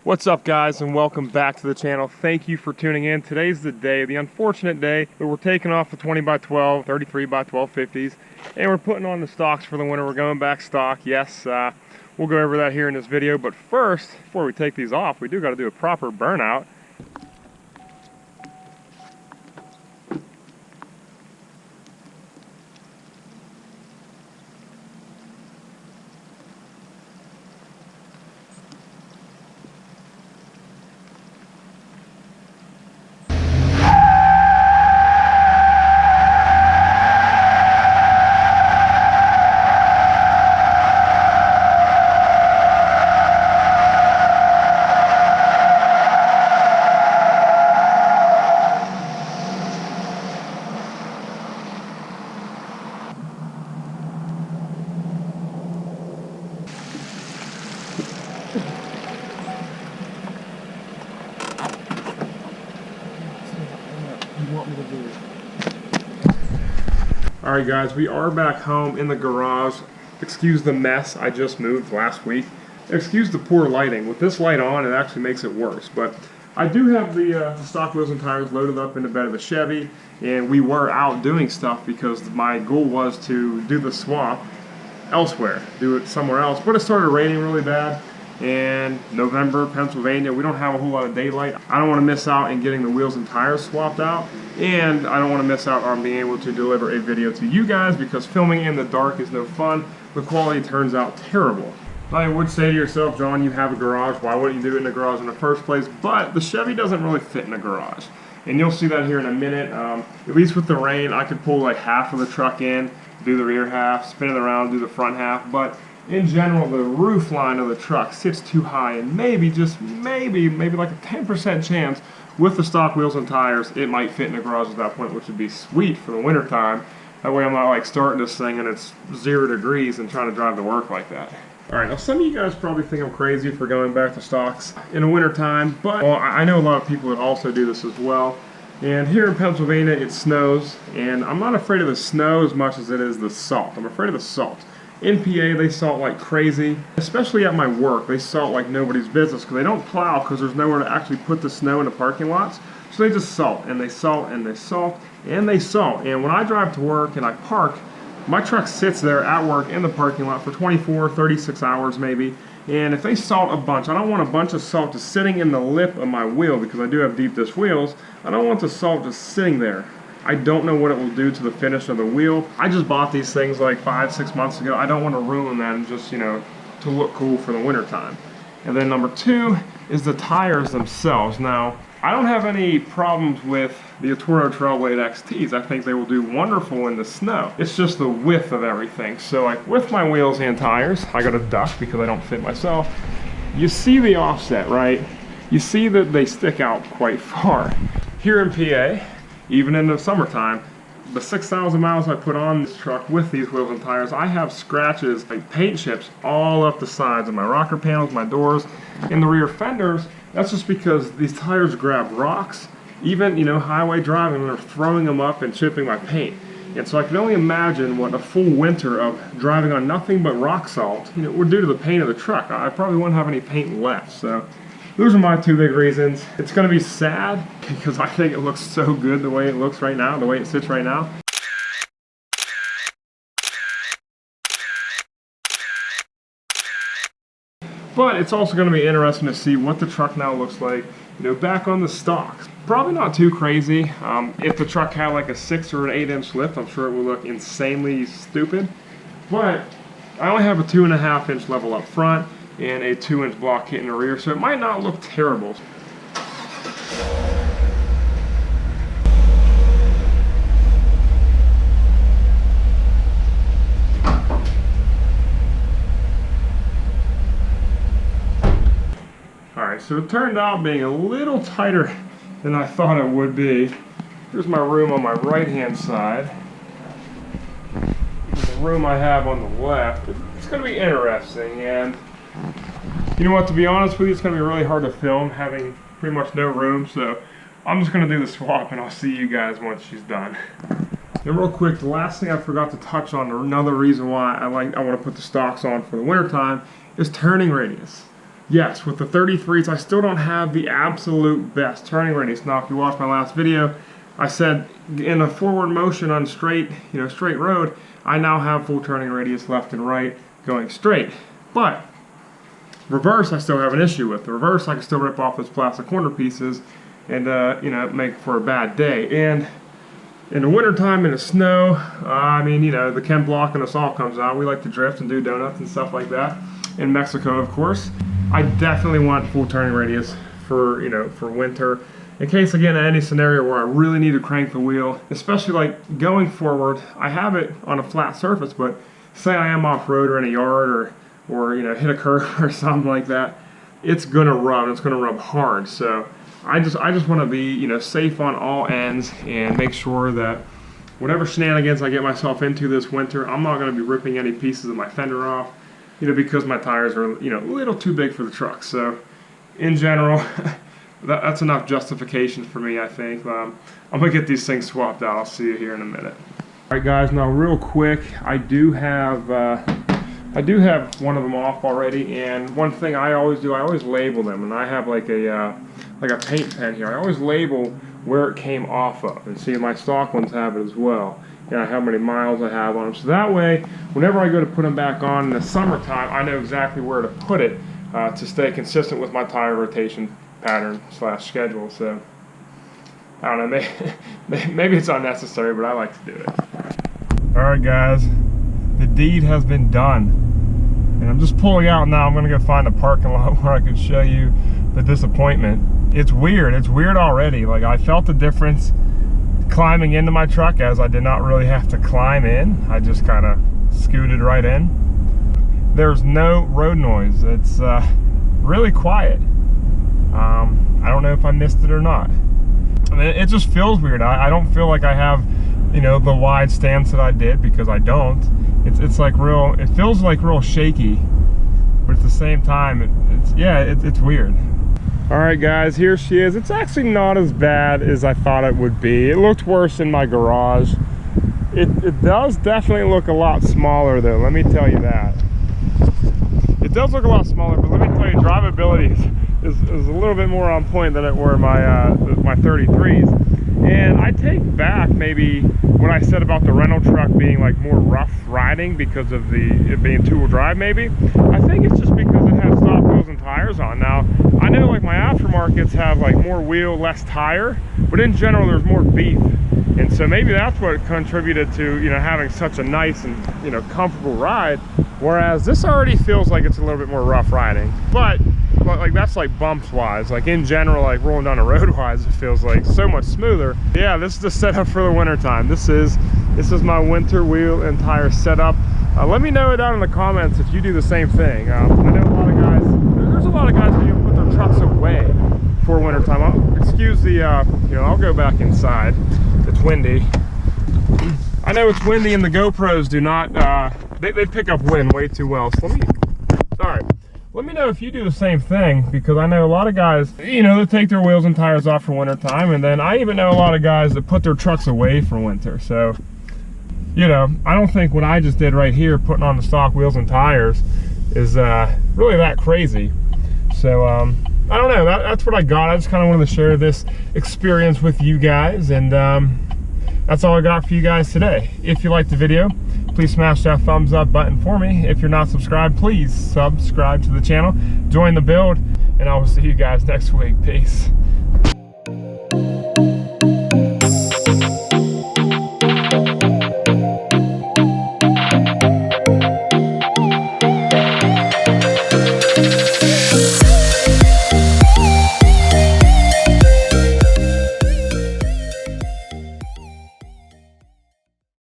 What's up, guys, and welcome back to the channel. Thank you for tuning in. Today's the day, the unfortunate day, that we're taking off the 20x12, 33x12 50s, and we're putting on the stocks for the winter. We're going back stock. Yes, we'll go over that here in this video, but first, before we take these off, we do got to do a proper burnout. Alright guys, we are back home in the garage. Excuse the mess, I just moved last week. Excuse the poor lighting. With this light on, it actually makes it worse. But I do have the stock wheels and tires loaded up in the bed of the Chevy, and we were out doing stuff because my goal was to do the swap elsewhere, do it somewhere else. But it started raining really bad, and November, Pennsylvania, we don't have a whole lot of daylight. I don't want to miss out in getting the wheels and tires swapped out, and I don't want to miss out on being able to deliver a video to you guys because filming in the dark is no fun. The quality turns out terrible. I would say to yourself, John, you have a garage, why wouldn't you do it in the garage in the first place? But the Chevy doesn't really fit in a garage, and you'll see that here in a minute. At least with the rain, I could pull like half of the truck in, do the rear half, spin it around, do the front half, but in general, the roof line of the truck sits too high, and maybe, just maybe like a 10% chance with the stock wheels and tires, it might fit in the garage at that point, which would be sweet for the winter time. That way I'm not like starting this thing and it's 0 degrees and trying to drive to work like that. Alright, now some of you guys probably think I'm crazy for going back to stocks in the winter time, but well, I know a lot of people that also do this as well. And here in Pennsylvania, it snows, and I'm not afraid of the snow as much as it is the salt. I'm afraid of the salt. In PA, they salt like crazy, especially at my work. They salt like nobody's business because they don't plow because there's nowhere to actually put the snow in the parking lots. So they just salt, and they salt, and they salt, and they salt. And when I drive to work and I park, my truck sits there at work in the parking lot for 24, 36 hours maybe. And if they salt a bunch, I don't want a bunch of salt just sitting in the lip of my wheel because I do have deep disc wheels. I don't want the salt just sitting there. I don't know what it will do to the finish of the wheel. I just bought these things like 5-6 months ago. I don't want to ruin them just, you know, to look cool for the winter time. And then number 2 is the tires themselves. Now, I don't have any problems with the Toro Trailblade XTs. I think they will do wonderful in the snow. It's just the width of everything. So like with my wheels and tires, I got a duck because I don't fit myself. You see the offset, right? You see that they stick out quite far. Here in PA, even in the summertime, the 6,000 miles I put on this truck with these wheels and tires, I have scratches, like paint chips, all up the sides of my rocker panels, my doors, and the rear fenders. That's just because these tires grab rocks, even, you know, highway driving, and they're throwing them up and chipping my paint. And so I can only imagine what a full winter of driving on nothing but rock salt, you know, would do to the paint of the truck. I probably wouldn't have any paint left, so those are my 2 big reasons. It's going to be sad because I think it looks so good the way it looks right now, the way it sits right now. But it's also going to be interesting to see what the truck now looks like, you know, back on the stocks. Probably not too crazy. If the truck had like a 6 or an 8-inch lift, I'm sure it would look insanely stupid. But I only have a 2.5-inch level up front and a 2-inch block kit in the rear, so it might not look terrible. Alright, so it turned out being a little tighter than I thought it would be. Here's my room on my right-hand side. The room I have on the left. It's going to be interesting, and you know what, to be honest with you, it's going to be really hard to film having pretty much no room, so I'm just going to do the swap and I'll see you guys once she's done. And real quick, the last thing I forgot to touch on, another reason why I want to put the stocks on for the winter time, is turning radius. yes, with the 33s, I still don't have the absolute best turning radius. Now, if you watched my last video, I said in a forward motion on straight road, I now have full turning radius left and right going straight. But reverse, I still have an issue with. The reverse, I can still rip off those plastic corner pieces and make for a bad day. And in the wintertime, in the snow, the Chem block and the salt comes out. We like to drift and do donuts and stuff like that. In Mexico, of course. I definitely want full turning radius for winter. In case, again, in any scenario where I really need to crank the wheel, especially like going forward, I have it on a flat surface, but say I am off-road or in a yard or hit a curve or something like that, it's gonna rub. It's gonna rub hard. So I just want to be safe on all ends and make sure that whatever shenanigans I get myself into this winter, I'm not gonna be ripping any pieces of my fender off, because my tires are a little too big for the truck. So in general. That's enough justification for me, I think. I'm gonna get these things swapped out. I'll see you here in a minute. All right, guys. Now, real quick, I do have one of them off already. And one thing I always do, I always label them. And I have like a paint pen here. I always label where it came off of. And see, my stock ones have it as well. How many miles I have on them. So that way, whenever I go to put them back on in the summertime, I know exactly where to put it to stay consistent with my tire rotation pattern / schedule. So I don't know, maybe it's unnecessary, but I like to do it. All right, guys, the deed has been done, and I'm just pulling out now. I'm gonna go find a parking lot where I can show you the disappointment. It's weird already. Like, I felt the difference climbing into my truck, as I did not really have to climb in. I just kind of scooted right in. There's no road noise. It's really quiet. I don't know if I missed it or not. I mean, it just feels weird. I don't feel like I have, the wide stance that I did, because I don't. It's like real. It feels like real shaky, but at the same time, it's weird. All right, guys, here she is. It's actually not as bad as I thought it would be. It looked worse in my garage. It does definitely look a lot smaller, though. Let me tell you that. It does look a lot smaller, but let me tell you, drivability is a little bit more on point than it were my 33s. And I take back maybe what I said about the rental truck being like more rough riding because of it being two-wheel drive. Maybe I think it's just because it has stock wheels and tires on. Now I know like my aftermarkets have like more wheel, less tire, but in general there's more beef, and so maybe that's what contributed to having such a nice and comfortable ride, whereas this already feels like it's a little bit more rough riding. But like, that's like bumps wise. Like in general, like rolling down the road wise, it feels like so much smoother. Yeah, this is the setup for the winter time. This is my winter wheel and tire setup. Let me know down in the comments if you do the same thing. I know there's a lot of guys who put their trucks away for winter time. Excuse the I'll go back inside. It's windy. I know it's windy, and the GoPros do not they pick up wind way too well. So let me know if you do the same thing, because I know a lot of guys, they take their wheels and tires off for winter time, and then I even know a lot of guys that put their trucks away for winter. So, I don't think what I just did right here, putting on the stock wheels and tires, is really that crazy. So, I don't know, that's what I got. I just kind of wanted to share this experience with you guys, and that's all I got for you guys today. If you liked the video, please smash that thumbs up button for me. If you're not subscribed, please subscribe to the channel, join the build, and I will see you guys next week. Peace.